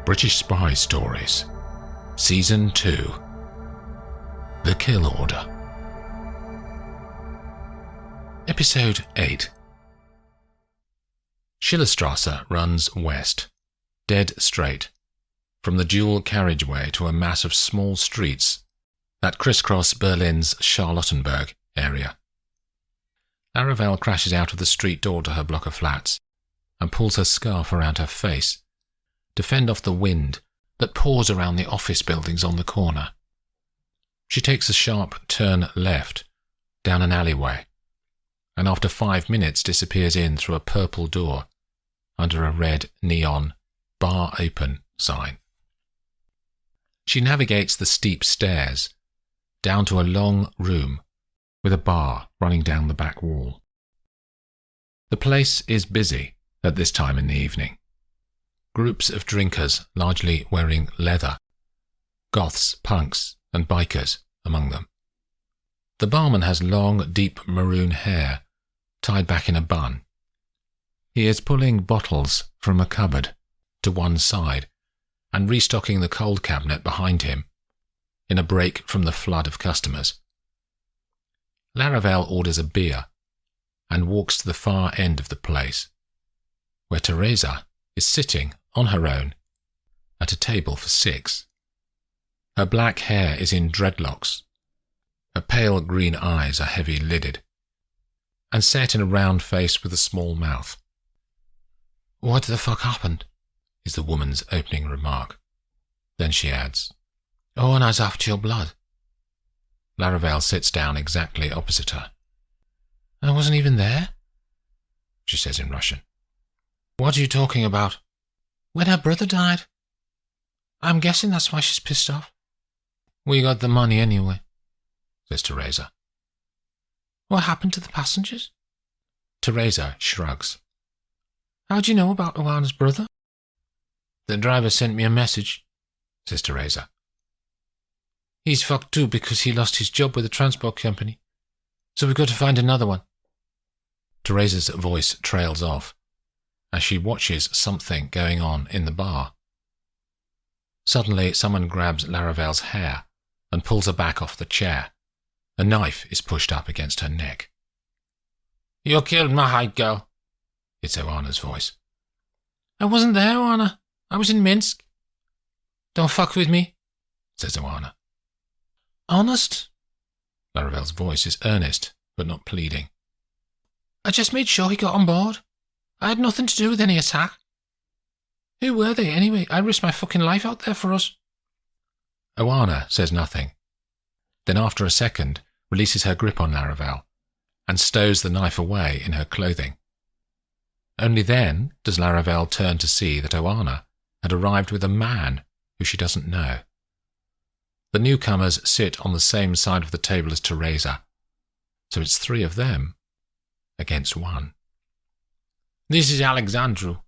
British Spy Stories, Season 2, The Kill Order. Episode 8. Schillerstrasse runs west, dead straight, from the dual carriageway to a mass of small streets that crisscross Berlin's Charlottenburg area. Laravelle crashes out of the street door to her block of flats and pulls her scarf around her face to fend off the wind that pours around the office buildings on the corner. She takes a sharp turn left down an alleyway, and after 5 minutes disappears in through a purple door under a red neon "Bar Open" sign. She navigates the steep stairs down to a long room with a bar running down the back wall. The place is busy at this time in the evening. Groups of drinkers, largely wearing leather, goths, punks, and bikers among them. The barman has long, deep maroon hair tied back in a bun. He is pulling bottles from a cupboard to one side and restocking the cold cabinet behind him in a break from the flood of customers. Laravelle orders a beer and walks to the far end of the place, where Teresa is sitting on her own at a table for 6. Her black hair is in dreadlocks. Her pale green eyes are heavy-lidded and set in a round face with a small mouth. "What the fuck happened?" is the woman's opening remark. Then she adds, "Oh, and I was after your blood." Laravelle sits down exactly opposite her. "I wasn't even there," she says in Russian. "What are you talking about?" "When her brother died. I'm guessing that's why she's pissed off." "We got the money anyway," says Teresa. "What happened to the passengers?" Teresa shrugs. "How do you know about Oana's brother?" "The driver sent me a message," says Teresa. "He's fucked too because he lost his job with the transport company. So we've got to find another one." Teresa's voice trails off as she watches something going on in the bar. Suddenly, someone grabs Laravelle's hair and pulls her back off the chair. A knife is pushed up against her neck. "You killed my height girl," it's Oana's voice. "I wasn't there, Oana. I was in Minsk." "Don't fuck with me," says Oana. "Honest?" Laravelle's voice is earnest, but not pleading. "I just made sure he got on board. I had nothing to do with any attack. Who were they, anyway? I risked my fucking life out there for us." Oana says nothing. Then after a second, releases her grip on Laravelle and stows the knife away in her clothing. Only then does Laravelle turn to see that Oana had arrived with a man who she doesn't know. The newcomers sit on the same side of the table as Teresa, so it's 3 of them against 1. "This is Alexandru,"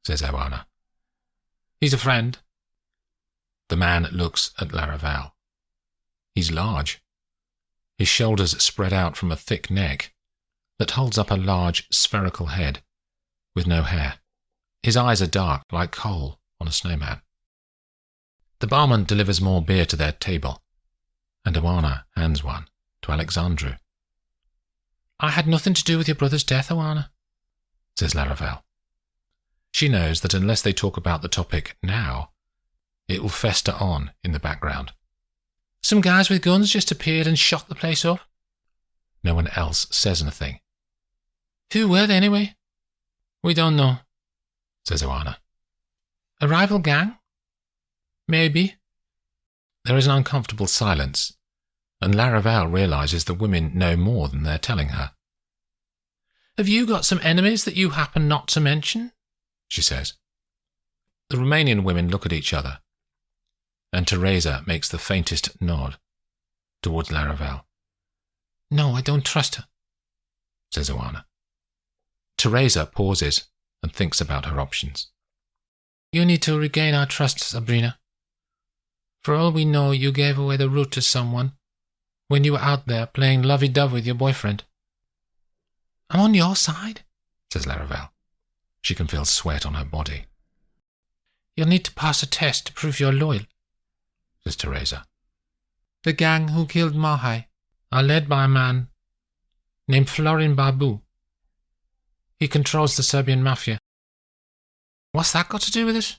says Oana. "He's a friend." The man looks at Laravelle. He's large. His shoulders spread out from a thick neck that holds up a large spherical head with no hair. His eyes are dark like coal on a snowman. The barman delivers more beer to their table, and Oana hands one to Alexandru. "I had nothing to do with your brother's death, Oana," says Laravelle. She knows that unless they talk about the topic now, it will fester on in the background. "Some guys with guns just appeared and shot the place up." No one else says anything. "Who were they anyway?" "We don't know," says Oana. "A rival gang?" "Maybe." There is an uncomfortable silence, and Laravelle realizes the women know more than they're telling her. "Have you got some enemies that you happen not to mention?" she says. The Romanian women look at each other, and Teresa makes the faintest nod towards Laravelle. "No, I don't trust her," says Oana. Teresa pauses and thinks about her options. "You need to regain our trust, Sabrina. For all we know, you gave away the route to someone when you were out there playing lovey-dovey with your boyfriend." "I'm on your side," says Laravelle. She can feel sweat on her body. You'll need to pass a test to prove you're loyal, says Teresa. The gang who killed Mahai are led by a man named Florin Babu. He controls the Serbian mafia. What's that got to do with it?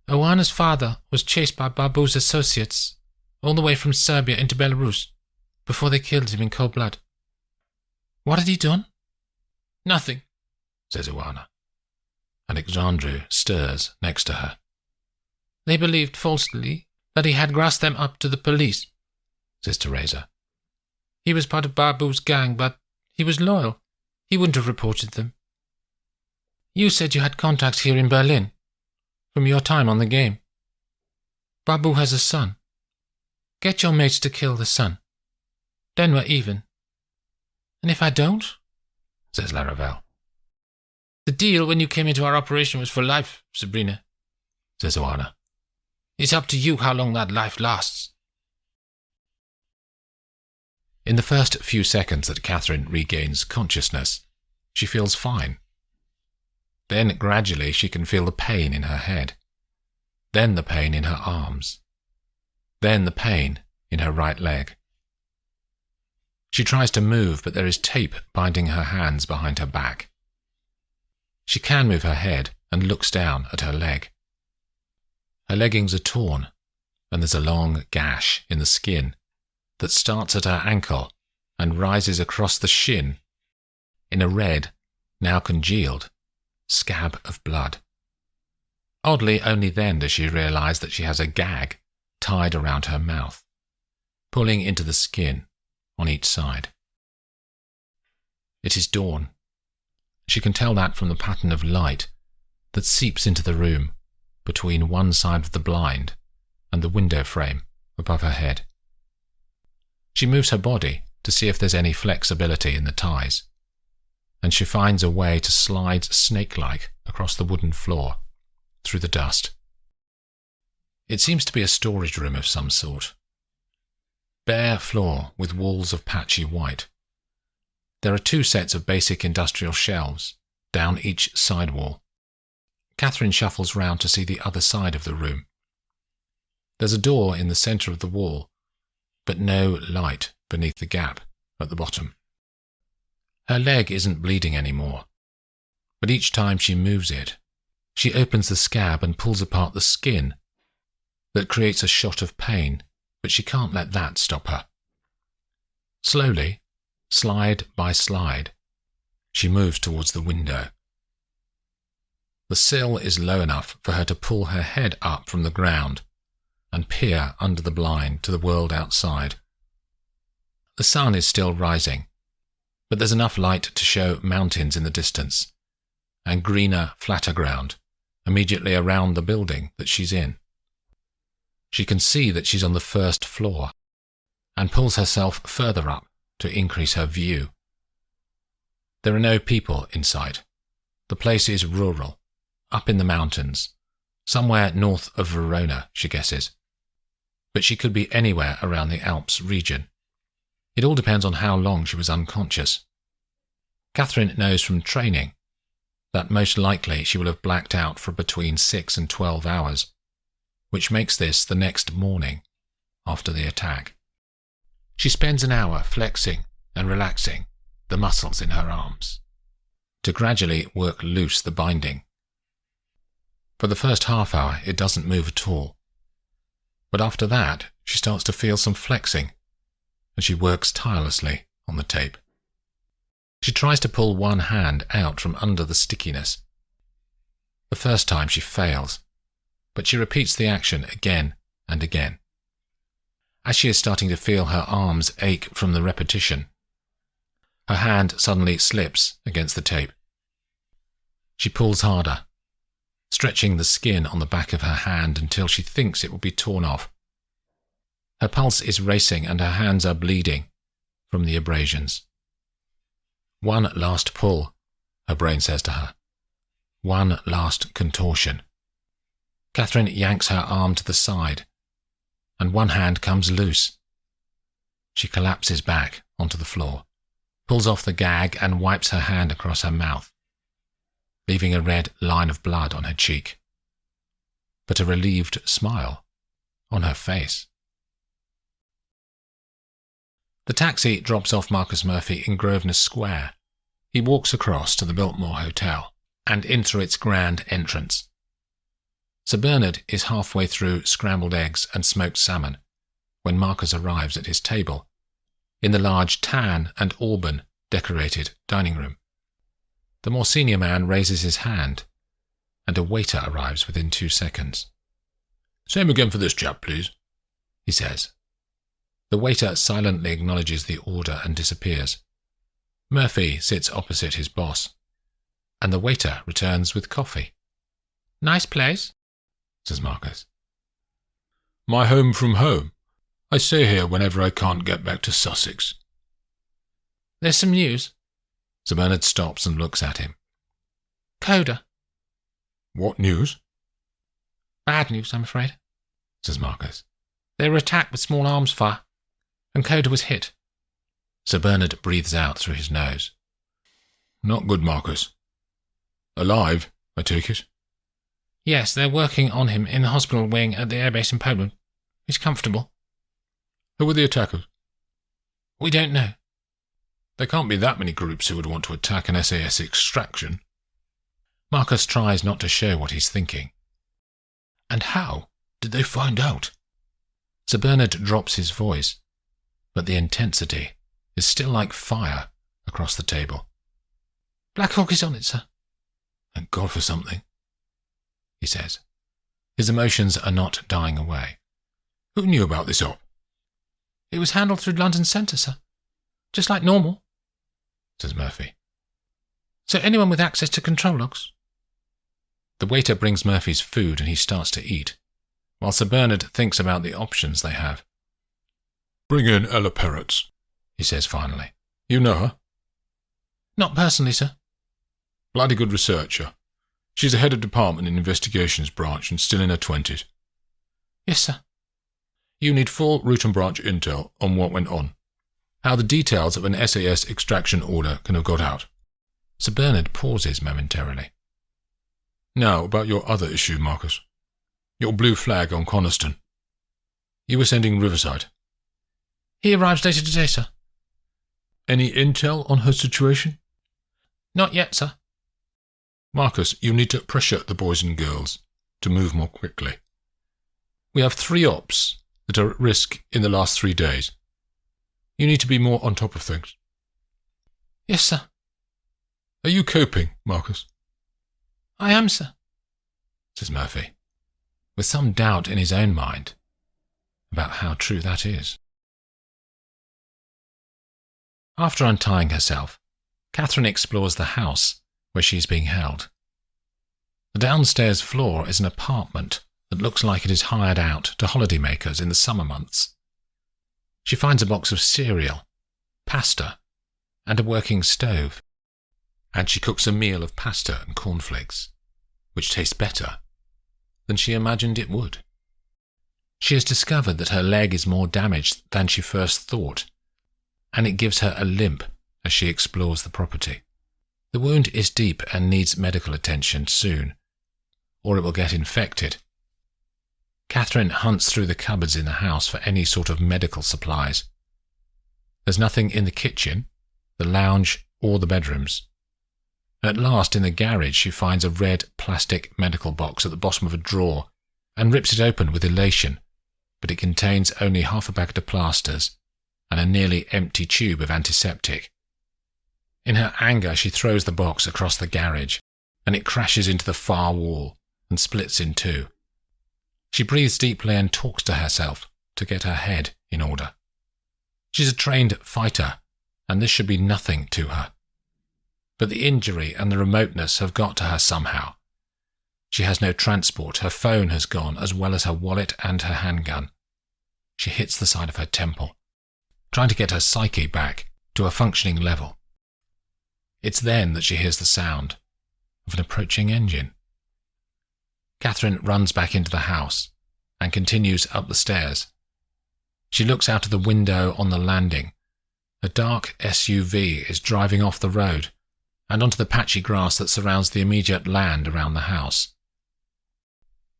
Oana's father was chased by Babu's associates all the way from Serbia into Belarus before they killed him in cold blood. What had he done? Nothing, says Oana. Alexandru stirs next to her. They believed falsely that he had grassed them up to the police, says Teresa. He was part of Babu's gang, but he was loyal. He wouldn't have reported them. You said you had contacts here in Berlin, from your time on the game. Babu has a son. Get your mates to kill the son. Then we're even. And if I don't? Says Laravelle. The deal when you came into our operation was for life, Sabrina, says Oana. It's up to you how long that life lasts. In the first few seconds that Catherine regains consciousness, she feels fine. Then gradually she can feel the pain in her head. Then the pain in her arms. Then the pain in her right leg. She tries to move, but there is tape binding her hands behind her back. She can move her head and looks down at her leg. Her leggings are torn, and there's a long gash in the skin that starts at her ankle and rises across the shin in a red, now congealed, scab of blood. Oddly, only then does she realize that she has a gag tied around her mouth, pulling into the skin on each side. It is dawn. She can tell that from the pattern of light that seeps into the room between one side of the blind and the window frame above her head. She moves her body to see if there's any flexibility in the ties, and she finds a way to slide snake-like across the wooden floor, through the dust. It seems to be a storage room of some sort. Bare floor with walls of patchy white. There are 2 sets of basic industrial shelves down each side wall. Catherine shuffles round to see the other side of the room. There's a door in the centre of the wall, but no light beneath the gap at the bottom. Her leg isn't bleeding anymore, but each time she moves it, she opens the scab and pulls apart the skin. That creates a shot of pain, but she can't let that stop her. Slowly, slide by slide, she moves towards the window. The sill is low enough for her to pull her head up from the ground and peer under the blind to the world outside. The sun is still rising, but there's enough light to show mountains in the distance and greener, flatter ground immediately around the building that she's in. She can see that she's on the 1st floor and pulls herself further up to increase her view. There are no people in sight. The place is rural, up in the mountains, somewhere north of Verona, she guesses. But she could be anywhere around the Alps region. It all depends on how long she was unconscious. Catherine knows from training that most likely she will have blacked out for between 6 and 12 hours, which makes this the next morning after the attack. She spends an hour flexing and relaxing the muscles in her arms to gradually work loose the binding. For the first half hour it doesn't move at all, but after that she starts to feel some flexing, and she works tirelessly on the tape. She tries to pull one hand out from under the stickiness. The first time she fails, but she repeats the action again and again. As she is starting to feel her arms ache from the repetition, her hand suddenly slips against the tape. She pulls harder, stretching the skin on the back of her hand until she thinks it will be torn off. Her pulse is racing and her hands are bleeding from the abrasions. One last pull, her brain says to her. One last contortion. Catherine yanks her arm to the side, and one hand comes loose. She collapses back onto the floor, pulls off the gag and wipes her hand across her mouth, leaving a red line of blood on her cheek. but a relieved smile on her face. The taxi drops off Marcus Murphy in Grosvenor Square. He walks across to the Biltmore Hotel and in through its grand entrance. Sir Bernard is halfway through scrambled eggs and smoked salmon when Marcus arrives at his table in the large tan and auburn decorated dining room. The more senior man raises his hand, and a waiter arrives within 2 seconds. "Same again for this chap, please," he says. The waiter silently acknowledges the order and disappears. Murphy sits opposite his boss, and the waiter returns with coffee. "Nice place," says Marcus. "My home from home. I stay here whenever I can't get back to Sussex." "There's some news." Sir Bernard stops and looks at him. "Coda." "What news?" "Bad news, I'm afraid," says Marcus. "They were attacked with small arms fire, and Coda was hit." Sir Bernard breathes out through his nose. "Not good, Marcus. Alive, I take it?" "Yes, they're working on him in the hospital wing at the airbase in Poland. He's comfortable." "Who were the attackers?" "We don't know." "There can't be that many groups who would want to attack an SAS extraction." Marcus tries not to show what he's thinking. "And how did they find out?" Sir Bernard drops his voice, but the intensity is still like fire across the table. "Black Hawk is on it, sir." "Thank God for something," he says. His emotions are not dying away. "Who knew about this op?" "It was handled through London Centre, sir. Just like normal," says Murphy. "So anyone with access to control logs." The waiter brings Murphy's food and he starts to eat, while Sir Bernard thinks about the options they have. "Bring in Ella Perrotts," he says finally. "You know her?" "Not personally, sir." "Bloody good researcher. She's a head of department in investigations branch and still in her 20s. "Yes, sir." "You need full root and branch intel on what went on. How the details of an SAS extraction order can have got out." Sir Bernard pauses momentarily. "Now, about your other issue, Marcus. Your blue flag on Coniston. You were sending Riverside." "He arrives later today, sir." "Any intel on her situation?" "Not yet, sir." "Marcus, you need to pressure the boys and girls to move more quickly. We have 3 ops that are at risk in the last 3 days. You need to be more on top of things." "Yes, sir." "Are you coping, Marcus?" "I am, sir," says Murphy, with some doubt in his own mind about how true that is. After untying herself, Catherine explores the house where she is being held. The downstairs floor is an apartment that looks like it is hired out to holidaymakers in the summer months. She finds a box of cereal, pasta, and a working stove, and she cooks a meal of pasta and cornflakes, which tastes better than she imagined it would. She has discovered that her leg is more damaged than she first thought, and it gives her a limp as she explores the property. The wound is deep and needs medical attention soon, or it will get infected. Catherine hunts through the cupboards in the house for any sort of medical supplies. There's nothing in the kitchen, the lounge, or the bedrooms. At last, in the garage, she finds a red plastic medical box at the bottom of a drawer and rips it open with elation, but it contains only half a packet of plasters and a nearly empty tube of antiseptic. In her anger, she throws the box across the garage, and it crashes into the far wall and splits in 2. She breathes deeply and talks to herself to get her head in order. She's a trained fighter, and this should be nothing to her. But the injury and the remoteness have got to her somehow. She has no transport, her phone has gone, as well as her wallet and her handgun. She hits the side of her temple, trying to get her psyche back to a functioning level. It's then that she hears the sound of an approaching engine. Catherine runs back into the house and continues up the stairs. She looks out of the window on the landing. A dark SUV is driving off the road and onto the patchy grass that surrounds the immediate land around the house.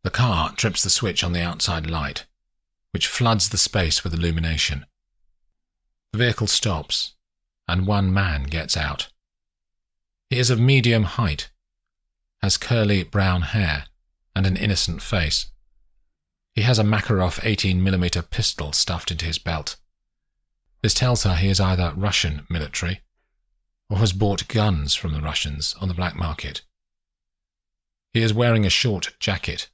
The car trips the switch on the outside light, which floods the space with illumination. The vehicle stops, and one man gets out. He is of medium height, has curly brown hair, and an innocent face. He has a Makarov 18mm pistol stuffed into his belt. This tells her he is either Russian military, or has bought guns from the Russians on the black market. He is wearing a short jacket,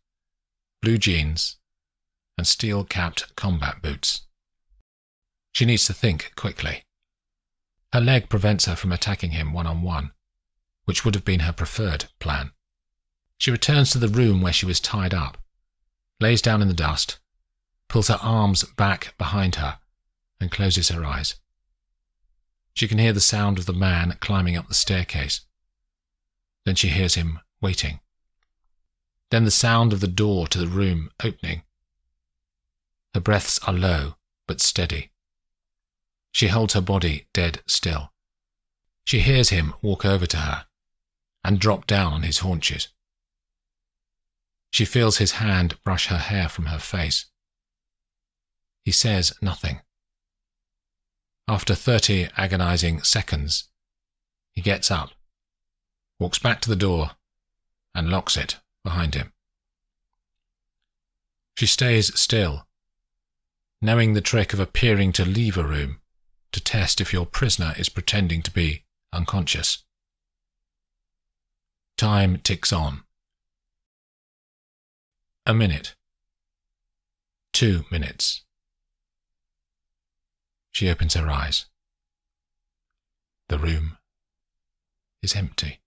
blue jeans, and steel-capped combat boots. She needs to think quickly. Her leg prevents her from attacking him one-on-one, which would have been her preferred plan. She returns to the room where she was tied up, lays down in the dust, pulls her arms back behind her, and closes her eyes. She can hear the sound of the man climbing up the staircase. Then she hears him waiting. Then the sound of the door to the room opening. Her breaths are low but steady. She holds her body dead still. She hears him walk over to her and drop down on his haunches. She feels his hand brush her hair from her face. He says nothing. After 30 agonizing seconds, he gets up, walks back to the door, and locks it behind him. She stays still, knowing the trick of appearing to leave a room to test if your prisoner is pretending to be unconscious. Time ticks on. A minute. 2 minutes. She opens her eyes. The room is empty.